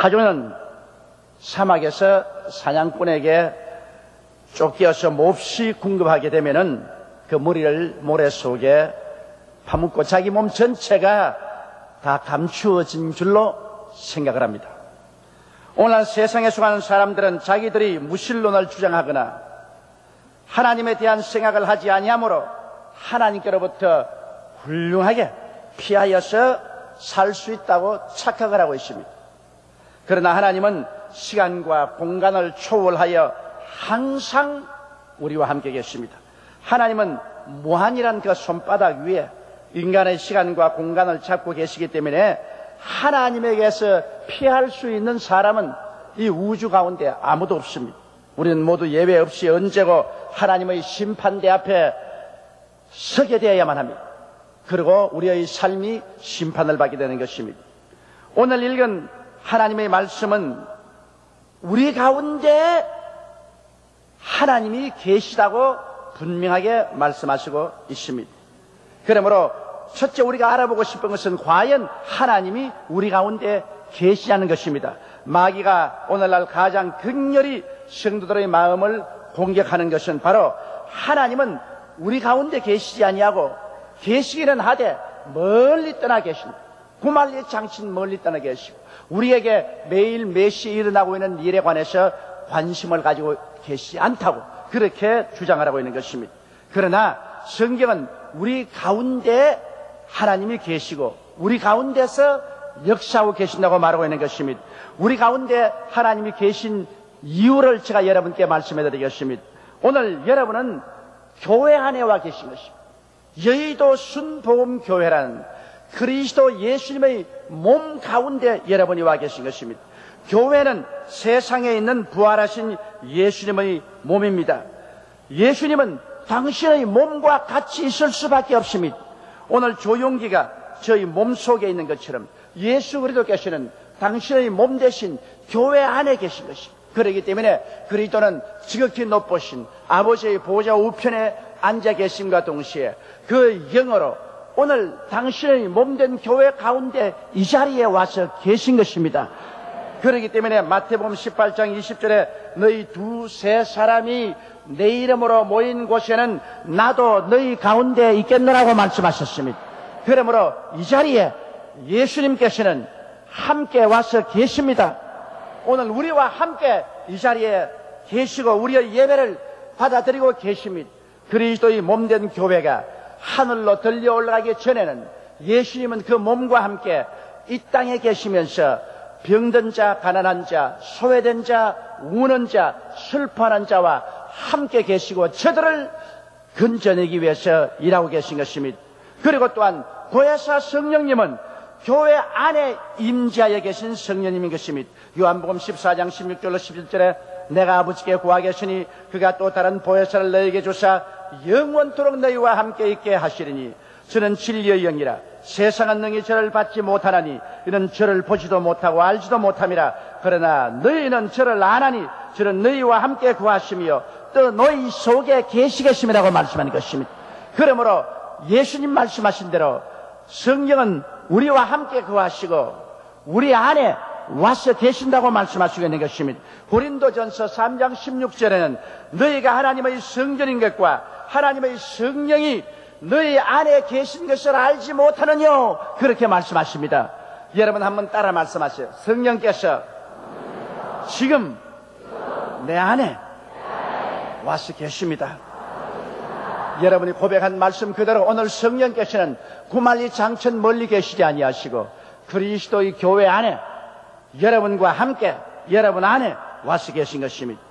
타조는 사막에서 사냥꾼에게 쫓겨서 몹시 궁금하게 되면은 그 머리를 모래 속에 파묻고 자기 몸 전체가 다 감추어진 줄로 생각을 합니다. 오늘 세상에 속하는 사람들은 자기들이 무신론을 주장하거나 하나님에 대한 생각을 하지 아니하므로 하나님께로부터 훌륭하게 피하여서 살 수 있다고 착각을 하고 있습니다. 그러나 하나님은 시간과 공간을 초월하여 항상 우리와 함께 계십니다. 하나님은 무한이란 그 손바닥 위에 인간의 시간과 공간을 잡고 계시기 때문에 하나님에게서 피할 수 있는 사람은 이 우주 가운데 아무도 없습니다. 우리는 모두 예외 없이 언제고 하나님의 심판대 앞에 서게 되어야만 합니다. 그리고 우리의 삶이 심판을 받게 되는 것입니다. 오늘 읽은 하나님의 말씀은 우리 가운데 하나님이 계시다고 분명하게 말씀하시고 있습니다. 그러므로 첫째 우리가 알아보고 싶은 것은 과연 하나님이 우리 가운데 계시냐는 것입니다. 마귀가 오늘날 가장 극렬히 성도들의 마음을 공격하는 것은 바로 하나님은 우리 가운데 계시지 아니하고 계시기는 하되 멀리 떠나 계십니다. 구말리의 장신 멀리 떠나 계시고 우리에게 매일 몇 시에 일어나고 있는 일에 관해서 관심을 가지고 계시지 않다고 그렇게 주장을 하고 있는 것입니다. 그러나 성경은 우리 가운데 하나님이 계시고 우리 가운데서 역사하고 계신다고 말하고 있는 것입니다. 우리 가운데 하나님이 계신 이유를 제가 여러분께 말씀해 드리겠습니다. 오늘 여러분은 교회 안에 와 계신 것입니다. 여의도 순복음교회라는 그리스도 예수님의 몸 가운데 여러분이 와 계신 것입니다. 교회는 세상에 있는 부활하신 예수님의 몸입니다. 예수님은 당신의 몸과 같이 있을 수밖에 없습니다. 오늘 조용기가 저희 몸 속에 있는 것처럼 예수 그리스도께서는 당신의 몸 대신 교회 안에 계신 것입니다. 그렇기 때문에 그리스도는 지극히 높으신 아버지의 보좌 우편에 앉아 계심과 동시에 그 영으로 오늘 당신의 몸된 교회 가운데 이 자리에 와서 계신 것입니다. 그렇기 때문에 마태복음 18장 20절에 너희 두세 사람이 내 이름으로 모인 곳에는 나도 너희 가운데 있겠노라고 말씀하셨습니다. 그러므로 이 자리에 예수님께서는 함께 와서 계십니다. 오늘 우리와 함께 이 자리에 계시고 우리의 예배를 받아들이고 계십니다. 그리스도의 몸된 교회가 하늘로 들려 올라가기 전에는 예수님은 그 몸과 함께 이 땅에 계시면서 병든 자, 가난한 자, 소외된 자, 우는 자, 슬퍼하는 자와 함께 계시고 저들을 건져내기 위해서 일하고 계신 것입니다. 그리고 또한 보혜사 성령님은 교회 안에 임재하여 계신 성령님인 것입니다. 요한복음 14장 16절로 17절에 내가 아버지께 구하겠으니 그가 또 다른 보혜사를 너희에게 주사 영원토록 너희와 함께 있게 하시리니 저는 진리의 영이라 세상은 능히 저를 받지 못하나니 이는 저를 보지도 못하고 알지도 못함이라 그러나 너희는 저를 아나니 저는 너희와 함께 구하시며 또 너희 속에 계시겠음이라고 말씀하는 것입니다. 그러므로 예수님 말씀하신 대로 성령은 우리와 함께 거하시고 우리 안에 와서 계신다고 말씀하시고 있는 것입니다. 고린도전서 3장 16절에는 너희가 하나님의 성전인 것과 하나님의 성령이 너희 안에 계신 것을 알지 못하느뇨 그렇게 말씀하십니다. 여러분 한번 따라 말씀하세요. 성령께서 지금 내 안에 와서 계십니다. 여러분이 고백한 말씀 그대로 오늘 성령께서는 구말리 장천 멀리 계시지 아니하시고 그리스도의 교회 안에 여러분과 함께 여러분 안에 와서 계신 것입니다.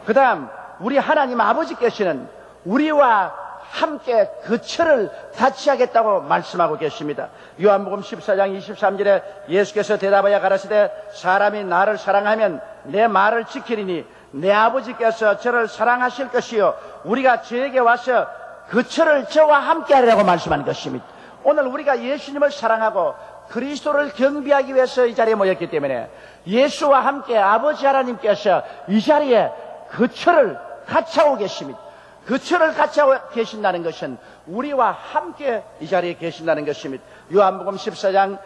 그 다음 우리 하나님 아버지께서는 우리와 함께 그 철을 다치하겠다고 말씀하고 계십니다. 요한복음 14장 23절에 예수께서 대답하여 가라사대 사람이 나를 사랑하면 내 말을 지키리니 내 아버지께서 저를 사랑하실 것이요 우리가 저에게 와서 그 철을 저와 함께 하리라고 말씀하는 것입니다. 오늘 우리가 예수님을 사랑하고 그리스도를 경배하기 위해서 이 자리에 모였기 때문에 예수와 함께 아버지 하나님께서 이 자리에 그 철을 같이 하고 계십니다. 그 철을 같이 하고 계신다는 것은 우리와 함께 이 자리에 계신다는 것입니다. 요한복음 14장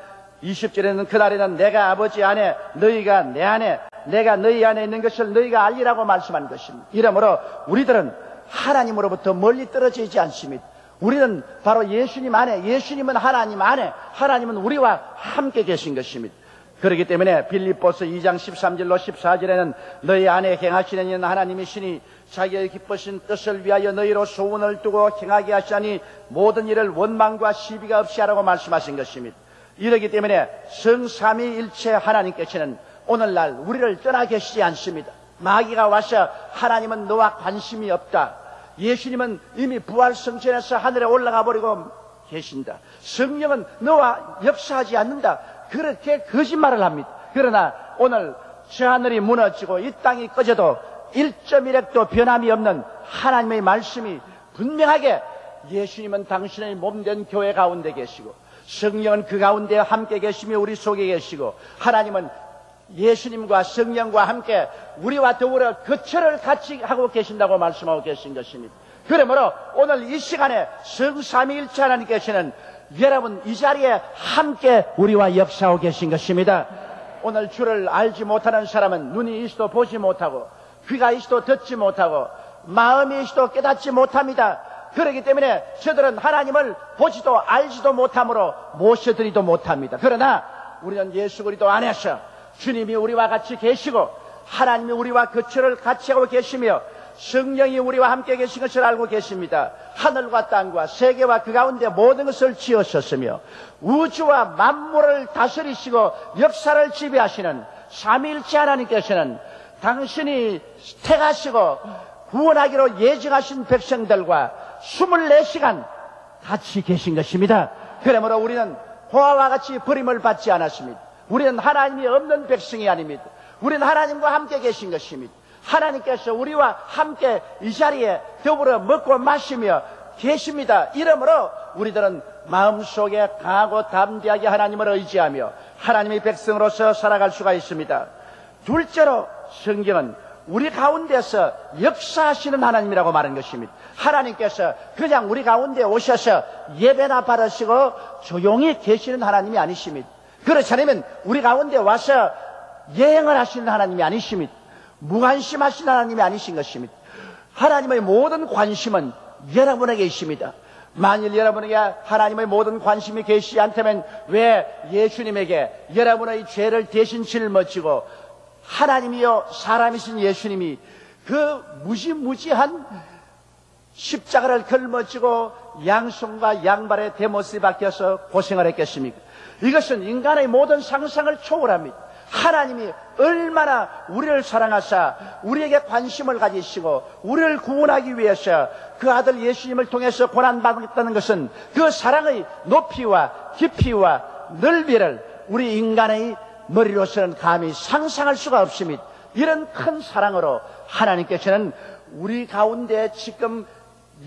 20절에는 그날에는 내가 아버지 안에 너희가 내 안에 내가 너희 안에 있는 것을 너희가 알리라고 말씀한 것입니다. 이러므로 우리들은 하나님으로부터 멀리 떨어져 있지 않습니다. 우리는 바로 예수님 안에, 예수님은 하나님 안에, 하나님은 우리와 함께 계신 것입니다. 그렇기 때문에 빌립보서 2장 13절로 14절에는 너희 안에 행하시는 이는 하나님이시니 자기의 기쁘신 뜻을 위하여 너희로 소원을 두고 행하게 하시니 모든 일을 원망과 시비가 없이 하라고 말씀하신 것입니다. 이러기 때문에 성삼위일체 하나님께서는 오늘날 우리를 떠나 계시지 않습니다. 마귀가 와서 하나님은 너와 관심이 없다, 예수님은 이미 부활승천해서 하늘에 올라가 버리고 계신다, 성령은 너와 역사하지 않는다, 그렇게 거짓말을 합니다. 그러나 오늘 저 하늘이 무너지고 이 땅이 꺼져도 1.1핵도 변함이 없는 하나님의 말씀이 분명하게 예수님은 당신의 몸된 교회 가운데 계시고 성령은 그 가운데 함께 계시며 우리 속에 계시고 하나님은 예수님과 성령과 함께 우리와 더불어 거처를 같이 하고 계신다고 말씀하고 계신 것입니다. 그러므로 오늘 이 시간에 성삼위일체 하나님께서는 여러분 이 자리에 함께 우리와 역사하고 계신 것입니다. 오늘 주를 알지 못하는 사람은 눈이 있어도 보지 못하고 귀가 있어도 듣지 못하고 마음이 있어도 깨닫지 못합니다. 그렇기 때문에 저들은 하나님을 보지도 알지도 못하므로 모셔드리도 못합니다. 그러나 우리는 예수 그리스도 안에서 주님이 우리와 같이 계시고 하나님이 우리와 거처를 같이 하고 계시며 성령이 우리와 함께 계신 것을 알고 계십니다. 하늘과 땅과 세계와 그 가운데 모든 것을 지으셨으며 우주와 만물을 다스리시고 역사를 지배하시는 삼위일체 하나님께서는 당신이 택하시고 구원하기로 예정하신 백성들과 24시간 같이 계신 것입니다. 그러므로 우리는 호화와 같이 버림을 받지 않았습니다. 우리는 하나님이 없는 백성이 아닙니다. 우리는 하나님과 함께 계신 것입니다. 하나님께서 우리와 함께 이 자리에 더불어 먹고 마시며 계십니다. 이러므로 우리들은 마음속에 강하고 담대하게 하나님을 의지하며 하나님의 백성으로서 살아갈 수가 있습니다. 둘째로 성경은 우리 가운데서 역사하시는 하나님이라고 말하는 것입니다. 하나님께서 그냥 우리 가운데 오셔서 예배나 받으시고 조용히 계시는 하나님이 아니십니다. 그렇지 않으면 우리 가운데 와서 여행을 하시는 하나님이 아니십니다. 무관심하신 하나님이 아니신 것입니다. 하나님의 모든 관심은 여러분에게 있습니다. 만일 여러분에게 하나님의 모든 관심이 계시지 않다면 왜 예수님에게 여러분의 죄를 대신 짊어지고 하나님이요 사람이신 예수님이 그 무지무지한 십자가를 걸머지고 양손과 양발에 대못을 박혀서 고생을 했겠습니까? 이것은 인간의 모든 상상을 초월합니다. 하나님이 얼마나 우리를 사랑하사 우리에게 관심을 가지시고 우리를 구원하기 위해서 그 아들 예수님을 통해서 고난받았다는 것은 그 사랑의 높이와 깊이와 넓이를 우리 인간의 머리로서는 감히 상상할 수가 없습니다. 이런 큰 사랑으로 하나님께서는 우리 가운데 지금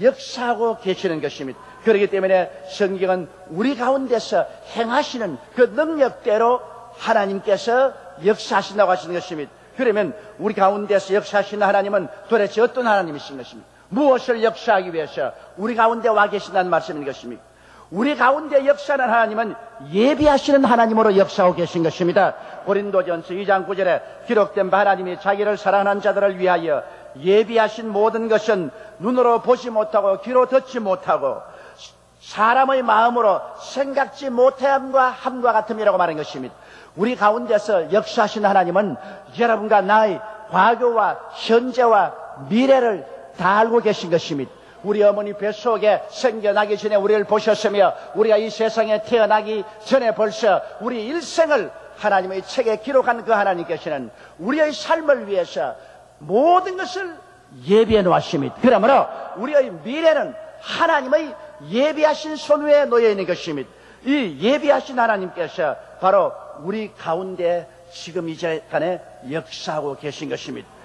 역사하고 계시는 것입니다. 그렇기 때문에 성경은 우리 가운데서 행하시는 그 능력대로 하나님께서 역사하신다고 하시는 것입니다. 그러면 우리 가운데서 역사하시는 하나님은 도대체 어떤 하나님이신 것입니까? 무엇을 역사하기 위해서 우리 가운데 와 계신다는 말씀인 것입니까? 우리 가운데 역사하는 하나님은 예비하시는 하나님으로 역사하고 계신 것입니다. 고린도전서 2장 9절에 기록된 바 하나님이 자기를 사랑하는 자들을 위하여 예비하신 모든 것은 눈으로 보지 못하고 귀로 듣지 못하고 사람의 마음으로 생각지 못함과 함과 같음이라고 말한 것입니다. 우리 가운데서 역사하신 하나님은 여러분과 나의 과거와 현재와 미래를 다 알고 계신 것입니다. 우리 어머니 뱃속에 생겨나기 전에 우리를 보셨으며 우리가 이 세상에 태어나기 전에 벌써 우리 일생을 하나님의 책에 기록한 그 하나님께서는 우리의 삶을 위해서 모든 것을 예비해 놓았습니다. 그러므로 우리의 미래는 하나님의 예비하신 손 위에 놓여 있는 것입니다. 이 예비하신 하나님께서 바로 우리 가운데 지금 이 시간에 역사하고 계신 것입니다.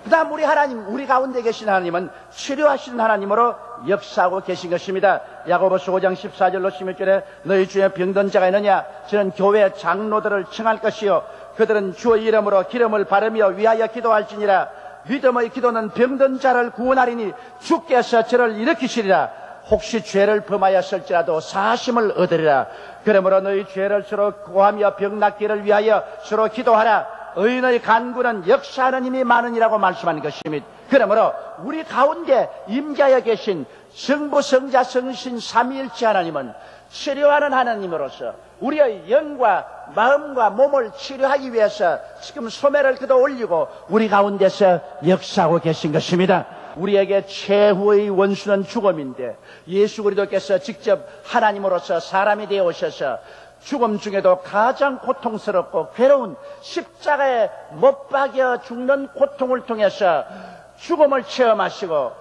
그 다음 우리 하나님, 우리 가운데 계신 하나님은 치료하시는 하나님으로 역사하고 계신 것입니다. 야고보서 5장 14절로 16절에 너희 중에 병든 자가 있느냐? 저는 교회 장로들을 청할 것이요 그들은 주의 이름으로 기름을 바르며 위하여 기도할지니라. 믿음의 기도는 병든 자를 구원하리니 주께서 저를 일으키시리라. 혹시 죄를 범하였을지라도 사심을 얻으리라. 그러므로 너희 죄를 서로 고하며 병 낫기를 위하여 서로 기도하라. 의인의 간구는 역사하는 힘이 많으니라고 말씀하는 것입니다. 그러므로 우리 가운데 임재하여 계신 성부, 성자, 성신, 삼위일체 하나님은 치료하는 하나님으로서 우리의 영과 마음과 몸을 치료하기 위해서 지금 소매를 걷어 올리고 우리 가운데서 역사하고 계신 것입니다. 우리에게 최후의 원수는 죽음인데 예수 그리스도께서 직접 하나님으로서 사람이 되어 오셔서 죽음 중에도 가장 고통스럽고 괴로운 십자가에 못 박여 죽는 고통을 통해서 죽음을 체험하시고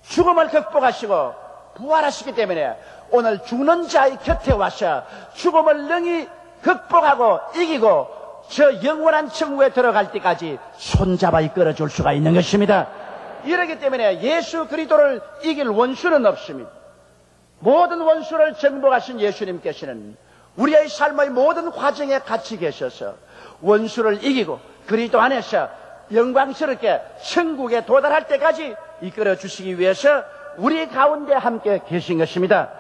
죽음을 극복하시고 부활하시기 때문에 오늘 죽는 자의 곁에 와서 죽음을 능히 극복하고 이기고 저 영원한 천국에 들어갈 때까지 손잡아 이끌어줄 수가 있는 것입니다. 이러기 때문에 예수 그리스도를 이길 원수는 없습니다. 모든 원수를 정복하신 예수님께서는 우리의 삶의 모든 과정에 같이 계셔서 원수를 이기고 그리스도 안에서 영광스럽게 천국에 도달할 때까지 이끌어 주시기 위해서 우리 가운데 함께 계신 것입니다.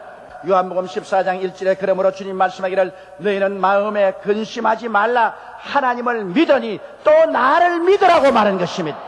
요한복음 14장 1절에 그러므로 주님 말씀하기를 너희는 마음에 근심하지 말라. 하나님을 믿으니 또 나를 믿으라고 말한 것입니다.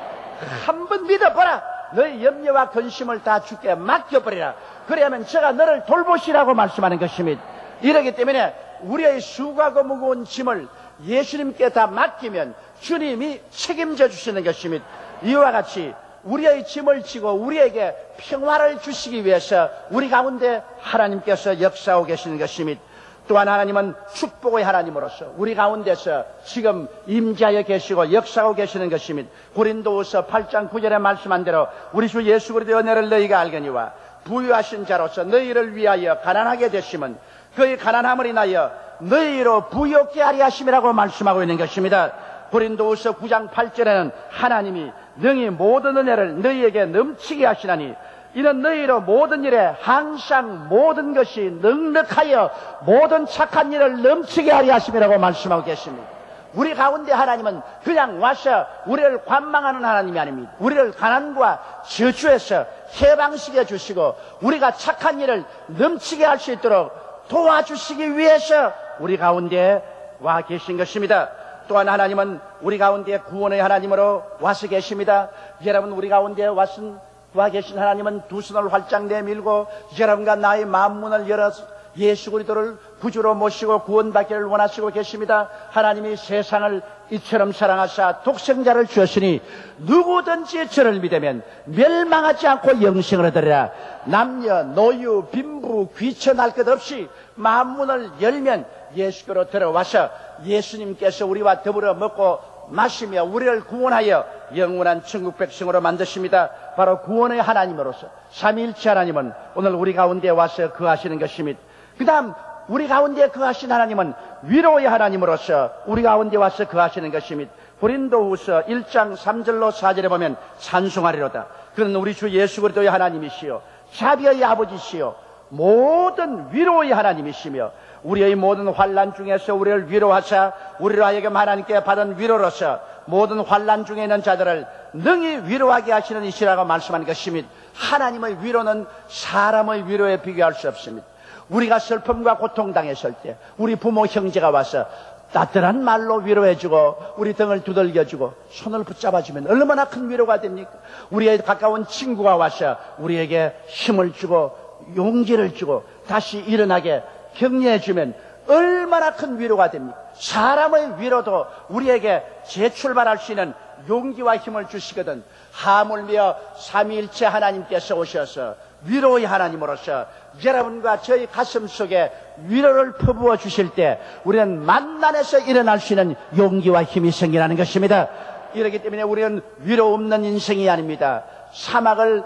한번 믿어보라. 너희 염려와 근심을 다 주께 맡겨버리라. 그래야만 제가 너를 돌보시라고 말씀하는 것입니다. 이러기 때문에 우리의 수고하고 무거운 짐을 예수님께 다 맡기면 주님이 책임져 주시는 것입니다. 이와 같이 우리의 짐을 지고 우리에게 평화를 주시기 위해서 우리 가운데 하나님께서 역사하고 계시는 것입니다. 또한 하나님은 축복의 하나님으로서 우리 가운데서 지금 임재하여 계시고 역사하고 계시는 것입니다. 고린도후서 8장 9절에 말씀한 대로 우리 주 예수 그리스도의 은혜를 너희가 알거니와 부유하신 자로서 너희를 위하여 가난하게 되심은 그의 가난함을 인하여 너희로 부유케 하리 하심이라고 말씀하고 있는 것입니다. 고린도후서 9장 8절에는 하나님이 능히 모든 은혜를 너희에게 넘치게 하시나니 이는 너희로 모든 일에 항상 모든 것이 넉넉하여 모든 착한 일을 넘치게 하려 하심이라고 말씀하고 계십니다. 우리 가운데 하나님은 그냥 와서 우리를 관망하는 하나님이 아닙니다. 우리를 가난과 저주에서 해방시켜 주시고 우리가 착한 일을 넘치게 할 수 있도록 도와주시기 위해서 우리 가운데 와 계신 것입니다. 또한 하나님은 우리 가운데 구원의 하나님으로 와서 계십니다. 여러분, 우리 가운데 와 계신 하나님은 두 손을 활짝 내밀고 여러분과 나의 마음문을 열어서 예수 그리스도를 구주로 모시고 구원받기를 원하시고 계십니다. 하나님이 세상을 이처럼 사랑하사 독생자를 주었으니 누구든지 저를 믿으면 멸망하지 않고 영생을 얻으리라. 남녀 노유 빈부 귀천할 것 없이 마음문을 열면 예수께로 들어와서 예수님께서 우리와 더불어 먹고 마시며 우리를 구원하여 영원한 천국 백성으로 만드십니다. 바로 구원의 하나님으로서 삼위일체 하나님은 오늘 우리 가운데 와서 거하시는 것입니다. 그 다음 우리 가운데 거하신 하나님은 위로의 하나님으로서 우리 가운데 와서 거하시는 것입니다. 고린도후서 1장 3절로 4절에 보면 찬송하리로다. 그는 우리 주 예수 그리스도의 하나님이시요 자비의 아버지시요 모든 위로의 하나님이시며 우리의 모든 환난 중에서 우리를 위로하사 우리로 하여금 하나님께 받은 위로로서 모든 환난 중에 있는 자들을 능히 위로하게 하시는 이시라고 말씀하는 것입니다. 하나님의 위로는 사람의 위로에 비교할 수 없습니다. 우리가 슬픔과 고통 당했을 때 우리 부모 형제가 와서 따뜻한 말로 위로해주고 우리 등을 두들겨주고 손을 붙잡아주면 얼마나 큰 위로가 됩니까? 우리의 가까운 친구가 와서 우리에게 힘을 주고 용기를 주고 다시 일어나게 격려해주면 얼마나 큰 위로가 됩니까? 사람의 위로도 우리에게 재출발할 수 있는 용기와 힘을 주시거든. 하물며 삼위일체 하나님께서 오셔서 위로의 하나님으로서 여러분과 저희 가슴 속에 위로를 퍼부어 주실 때 우리는 만난에서 일어날 수 있는 용기와 힘이 생겨나는 것입니다. 이렇기 때문에 우리는 위로 없는 인생이 아닙니다. 사막을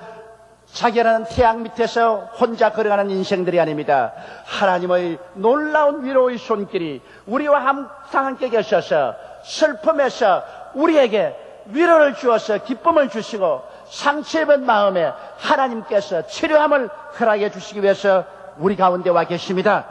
자결하는 태양 밑에서 혼자 걸어가는 인생들이 아닙니다. 하나님의 놀라운 위로의 손길이 우리와 항상 함께 계셔서 슬픔에서 우리에게 위로를 주어서 기쁨을 주시고 상처 입은 마음에 하나님께서 치료함을 허락해 주시기 위해서 우리 가운데 와 계십니다.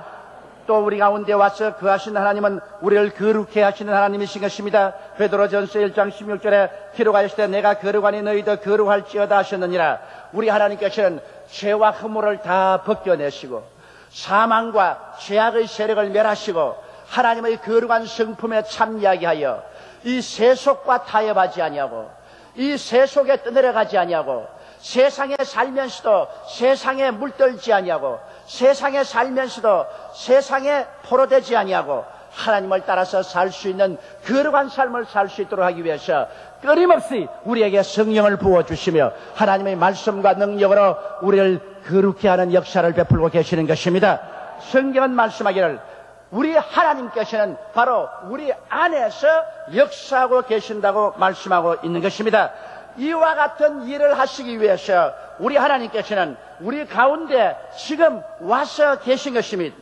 또 우리 가운데 와서 거하신 하나님은 우리를 거룩해 하시는 하나님이신 것입니다. 베드로전서 1장 16절에 기록하실 때 내가 거룩하니 너희도 거룩할지어다 하셨느니라. 우리 하나님께서는 죄와 허물을 다 벗겨내시고 사망과 죄악의 세력을 멸하시고 하나님의 거룩한 성품에 참여하게 하여 이 세속과 타협하지 아니하고 이 세속에 떠내려가지 아니하고 세상에 살면서도 세상에 물들지 아니하고 세상에 살면서도 세상에 포로되지 아니하고 하나님을 따라서 살 수 있는 거룩한 삶을 살 수 있도록 하기 위해서 끊임없이 우리에게 성령을 부어주시며 하나님의 말씀과 능력으로 우리를 거룩히 하는 역사를 베풀고 계시는 것입니다. 성경은 말씀하기를 우리 하나님께서는 바로 우리 안에서 역사하고 계신다고 말씀하고 있는 것입니다. 이와 같은 일을 하시기 위해서 우리 하나님께서는 우리 가운데 지금 와서 계신 것입니다.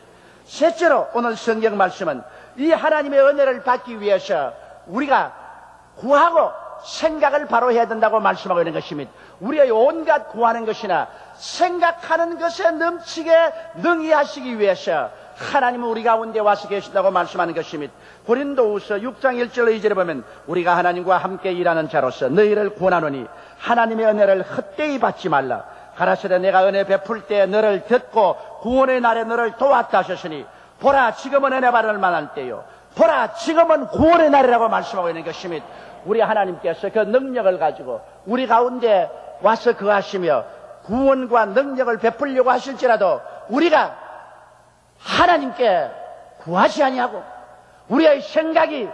셋째로 오늘 성경 말씀은 이 하나님의 은혜를 받기 위해서 우리가 구하고 생각을 바로 해야 된다고 말씀하고 있는 것입니다. 우리의 온갖 구하는 것이나 생각하는 것에 넘치게 능히 하시기 위해서 하나님은 우리 가운데 와서 계신다고 말씀하는 것입니다. 고린도후서 6장 1절 2절에 보면 우리가 하나님과 함께 일하는 자로서 너희를 권하노니 하나님의 은혜를 헛되이 받지 말라. 가라사대 내가 은혜 베풀 때 너를 듣고 구원의 날에 너를 도왔다 하셨으니 보라 지금은 은혜 받을 만할 때요 보라 지금은 구원의 날이라고 말씀하고 있는 것입니다. 우리 하나님께서 그 능력을 가지고 우리 가운데 와서 거하시며 구원과 능력을 베풀려고 하실지라도 우리가 하나님께 구하지 아니하고 우리의 생각이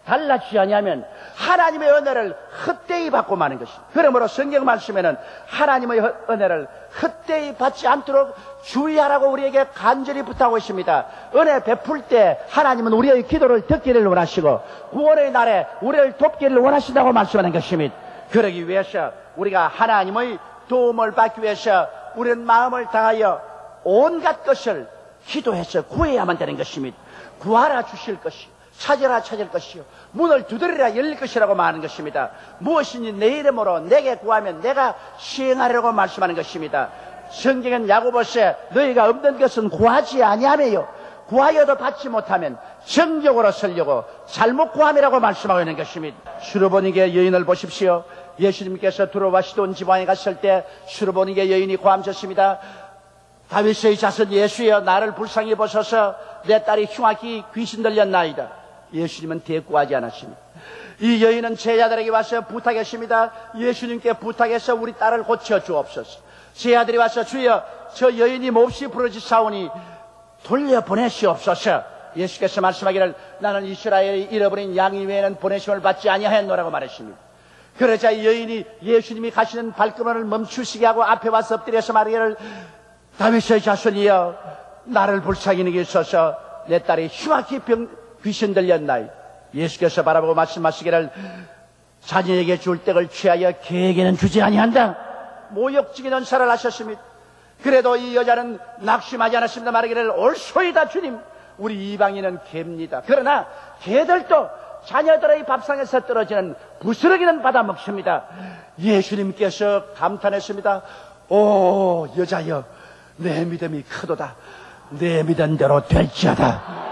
달라지지 아니하면 하나님의 은혜를 헛되이 받고 마는 것입니다. 그러므로 성경 말씀에는 하나님의 은혜를 헛되이 받지 않도록 주의하라고 우리에게 간절히 부탁하고 있습니다. 은혜 베풀 때 하나님은 우리의 기도를 듣기를 원하시고 구원의 날에 우리를 돕기를 원하신다고 말씀하는 것입니다. 그러기 위해서 우리가 하나님의 도움을 받기 위해서 우리는 마음을 다하여 온갖 것을 기도해서 구해야만 되는 것입니다. 구하라 주실 것이요 찾으라 찾을 것이요 문을 두드리라 열릴 것이라고 말하는 것입니다. 무엇이니 내 이름으로 내게 구하면 내가 시행하려고 말씀하는 것입니다. 성경은 야고보서에 너희가 없는 것은 구하지 아니하며요 구하여도 받지 못하면 정욕으로 설려고 잘못 구함이라고 말씀하고 있는 것입니다. 수르보니게 여인을 보십시오. 예수님께서 두로와 시돈 지방에 갔을 때 수르보니게 여인이 고함쳤습니다. 다윗의 자손 예수여 나를 불쌍히 보소서 내 딸이 흉악히 귀신 들렸나이다. 예수님은 대꾸하지 않았습니다. 이 여인은 제자들에게 와서 부탁했습니다. 예수님께 부탁해서 우리 딸을 고쳐 주옵소서. 제자들이 와서 주여 저 여인이 몹시 부르짖사오니 돌려보내시옵소서. 예수께서 말씀하기를 나는 이스라엘이 잃어버린 양 이외에는 보내심을 받지 아니하였노라고 말했습니다. 그러자 이 여인이 예수님이 가시는 발걸음을 멈추시게 하고 앞에 와서 엎드려서 말하기를 다윗의 자손이여 나를 불쌍히 여기소서 내 딸이 흉악히 귀신 들렸나이. 예수께서 바라보고 말씀하시기를 자녀에게 줄 떡을 취하여 개에게는 주지 아니한다. 모욕적인 은사를 하셨습니다. 그래도 이 여자는 낙심하지 않았습니다. 말하기를 옳소이다 주님 우리 이방인은 개입니다. 그러나 개들도 자녀들의 밥상에서 떨어지는 부스러기는 받아 먹습니다. 예수님께서 감탄했습니다. 오 여자여 내 믿음이 크도다. 내 믿은 대로 될지어다.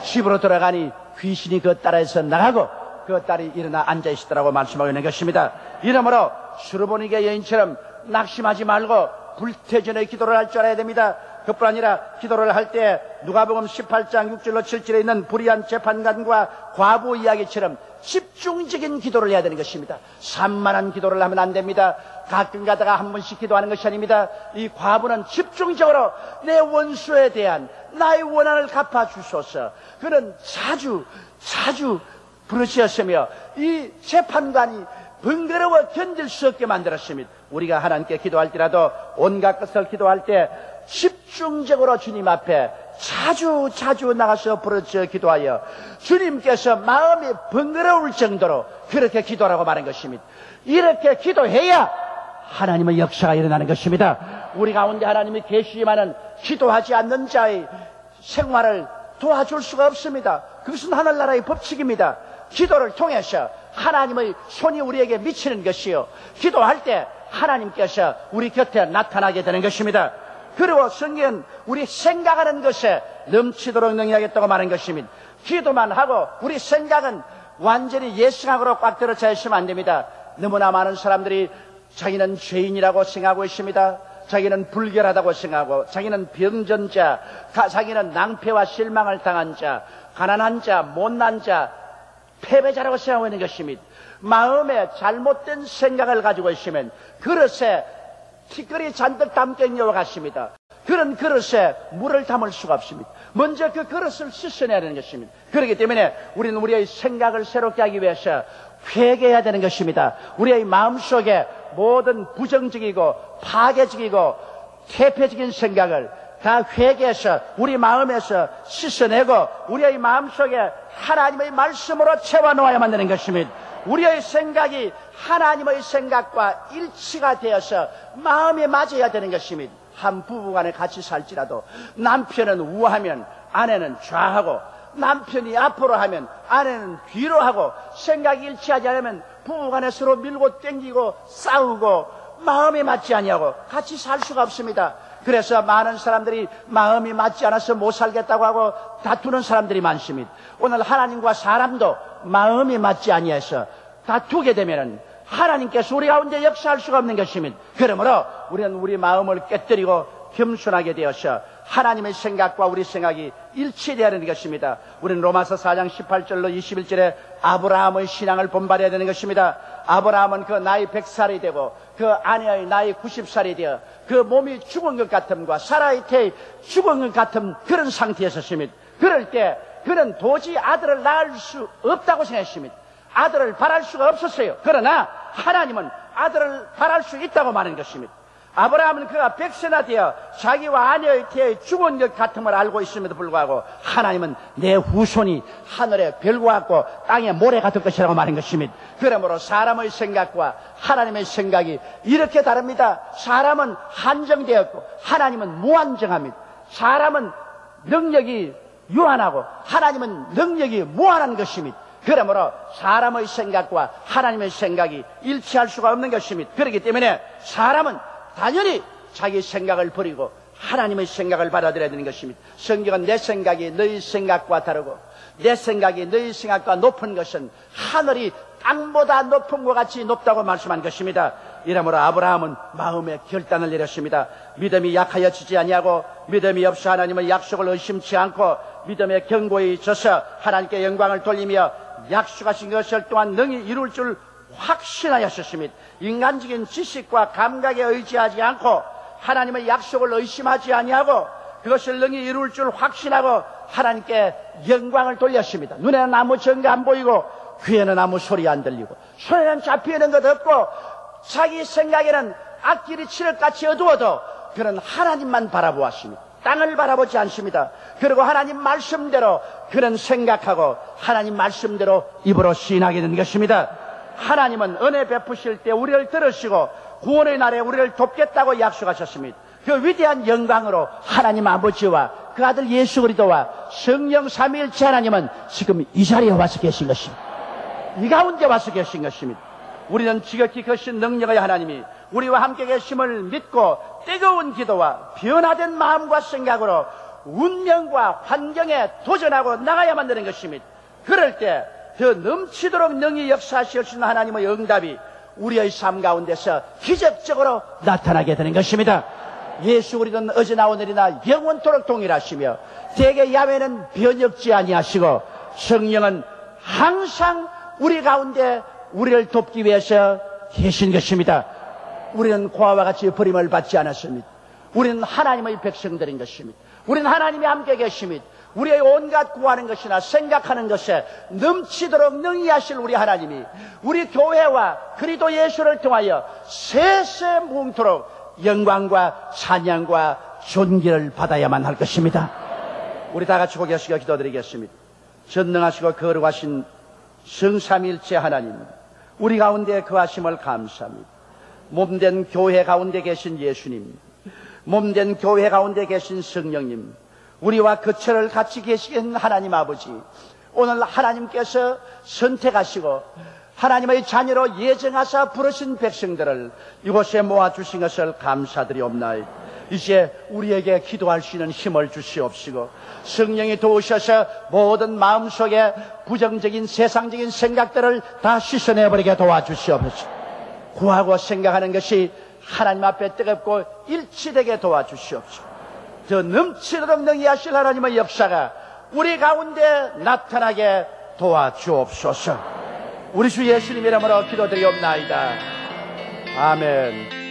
집으로 돌아가니 귀신이 그 딸에서 나가고 그 딸이 일어나 앉아있더라고 말씀하고 있는 것입니다. 이러므로 수르보니게 여인처럼 낙심하지 말고 불태전의 기도를 할 줄 알아야 됩니다. 그뿐 아니라 기도를 할 때 누가복음 18장 6절로 7절에 있는 불의한 재판관과 과부 이야기처럼 집중적인 기도를 해야 되는 것입니다. 산만한 기도를 하면 안 됩니다. 가끔 가다가 한 번씩 기도하는 것이 아닙니다. 이 과부는 집중적으로 내 원수에 대한 나의 원한을 갚아주소서. 그는 자주 부르짖었으며 이 재판관이 번거로워 견딜 수 없게 만들었습니다. 우리가 하나님께 기도할 때라도 온갖 것을 기도할 때 집중적으로 주님 앞에 자주 나가서 부르짖어 기도하여 주님께서 마음이 번거로울 정도로 그렇게 기도하라고 말한 것입니다. 이렇게 기도해야 하나님의 역사가 일어나는 것입니다. 우리 가운데 하나님이 계시지만은 기도하지 않는 자의 생활을 도와줄 수가 없습니다. 그것은 하늘나라의 법칙입니다. 기도를 통해서 하나님의 손이 우리에게 미치는 것이요 기도할 때 하나님께서 우리 곁에 나타나게 되는 것입니다. 그리고 성경은 우리 생각하는 것에 넘치도록 능력하겠다고 말한 것입니다. 기도만 하고 우리 생각은 완전히 예성학으로 꽉 들어차 있으면 안 됩니다. 너무나 많은 사람들이 자기는 죄인이라고 생각하고 있습니다. 자기는 불결하다고 생각하고, 자기는 병전자, 자기는 낭패와 실망을 당한 자, 가난한 자, 못난 자, 패배자라고 생각하고 있는 것입니다. 마음에 잘못된 생각을 가지고 있으면 그릇에 티끌이 잔뜩 담겨 있는 것 같습니다. 그런 그릇에 물을 담을 수가 없습니다. 먼저 그 그릇을 씻어내야 되는 것입니다. 그렇기 때문에 우리는 우리의 생각을 새롭게 하기 위해서 회개해야 되는 것입니다. 우리의 마음속에 모든 부정적이고 파괴적이고 퇴폐적인 생각을 다 회개해서 우리 마음에서 씻어내고 우리의 마음속에 하나님의 말씀으로 채워놓아야만 되는 것입니다. 우리의 생각이 하나님의 생각과 일치가 되어서 마음이 맞아야 되는 것입니다. 한 부부간에 같이 살지라도 남편은 우하면 아내는 좌하고, 남편이 앞으로 하면 아내는 뒤로 하고, 생각이 일치하지 않으면 부부간에 서로 밀고 땡기고 싸우고 마음이 맞지 아니하고 같이 살 수가 없습니다. 그래서 많은 사람들이 마음이 맞지 않아서 못 살겠다고 하고 다투는 사람들이 많습니다. 오늘 하나님과 사람도 마음이 맞지 아니해서 다투게 되면은 하나님께서 우리 가운데 역사할 수가 없는 것입니다. 그러므로 우리는 우리 마음을 깨뜨리고 겸손하게 되어서 하나님의 생각과 우리 생각이 일치되어야 하는 것입니다. 우리는 로마서 4장 18절로 21절에 아브라함의 신앙을 본받아야 되는 것입니다. 아브라함은 그 나이 100살이 되고 그 아내의 나이 90살이 되어 그 몸이 죽은 것 같음과 사라의 태의 죽은 것 같은 그런 상태에 섰습니다. 그럴 때 그는 도저히 아들을 낳을 수 없다고 생각했습니다. 아들을 바랄 수가 없었어요. 그러나 하나님은 아들을 바랄 수 있다고 말하는 것입니다. 아브라함은 그가 100세나 되어 자기와 아내의 태의 죽은 것 같음을 알고 있음에도 불구하고 하나님은 내 후손이 하늘의 별과 같고 땅의 모래가 될 것이라고 말한 것입니다. 그러므로 사람의 생각과 하나님의 생각이 이렇게 다릅니다. 사람은 한정되었고 하나님은 무한정합니다. 사람은 능력이 유한하고 하나님은 능력이 무한한 것입니다. 그러므로 사람의 생각과 하나님의 생각이 일치할 수가 없는 것입니다. 그렇기 때문에 사람은 당연히 자기 생각을 버리고 하나님의 생각을 받아들여야 되는 것입니다. 성경은 내 생각이 너희 생각과 다르고 내 생각이 너희 생각과 높은 것은 하늘이 땅보다 높은 것 같이 높다고 말씀한 것입니다. 이러므로 아브라함은 마음의 결단을 내렸습니다. 믿음이 약하여지지 아니하고 믿음이 없어 하나님의 약속을 의심치 않고 믿음의 견고히 있어서 하나님께 영광을 돌리며 약속하신 것을 또한 능히 이룰 줄 확신하였습니다. 인간적인 지식과 감각에 의지하지 않고 하나님의 약속을 의심하지 아니하고 그것을 능히 이룰 줄 확신하고 하나님께 영광을 돌렸습니다. 눈에는 아무 증거 안 보이고 귀에는 아무 소리 안 들리고 손에는 잡히는 것 없고 자기 생각에는 앞길이 칠흑같이 어두워도 그는 하나님만 바라보았습니다. 땅을 바라보지 않습니다. 그리고 하나님 말씀대로 그는 생각하고 하나님 말씀대로 입으로 시인하게 된 것입니다. 하나님은 은혜 베푸실 때 우리를 들으시고 구원의 날에 우리를 돕겠다고 약속하셨습니다. 그 위대한 영광으로 하나님 아버지와 그 아들 예수 그리스도와 성령 삼위일체 하나님은 지금 이 자리에 와서 계신 것입니다. 이 가운데 와서 계신 것입니다. 우리는 지극히 크신 능력의 하나님이 우리와 함께 계심을 믿고 뜨거운 기도와 변화된 마음과 생각으로 운명과 환경에 도전하고 나가야만 되는 것입니다. 그럴 때 더 넘치도록 능히 역사하실 수 있는 하나님의 응답이 우리의 삶 가운데서 기적적으로 나타나게 되는 것입니다. 예수 그리스도는 어제나 오늘이나 영원토록 동일하시며 대개 야훼는 변혁지 아니하시고 성령은 항상 우리 가운데 우리를 돕기 위해서 계신 것입니다. 우리는 고아와 같이 버림을 받지 않았습니다. 우리는 하나님의 백성들인 것입니다. 우리는 하나님이 함께 계십니다. 우리의 온갖 구하는 것이나 생각하는 것에 넘치도록 능히 하실 우리 하나님이 우리 교회와 그리스도 예수를 통하여 세세 무궁토록 영광과 찬양과 존귀를 받아야만 할 것입니다. 우리 다 같이 고개 숙여 기도드리겠습니다. 전능하시고 거룩하신 성삼일체 하나님, 우리 가운데 거하심을 감사합니다. 몸된 교회 가운데 계신 예수님, 몸된 교회 가운데 계신 성령님, 우리와 거처를 같이 계시는 하나님 아버지, 오늘 하나님께서 선택하시고 하나님의 자녀로 예정하사 부르신 백성들을 이곳에 모아주신 것을 감사드리옵나이다. 이제 우리에게 기도할 수 있는 힘을 주시옵시고 성령이 도우셔서 모든 마음속에 부정적인 세상적인 생각들을 다 씻어내버리게 도와주시옵소서. 구하고 생각하는 것이 하나님 앞에 뜨겁고 일치되게 도와주시옵소서. 더 넘치도록 능히하실 하나님의 역사가 우리 가운데 나타나게 도와주옵소서. 우리 주 예수님 이름으로 기도드리옵나이다. 아멘.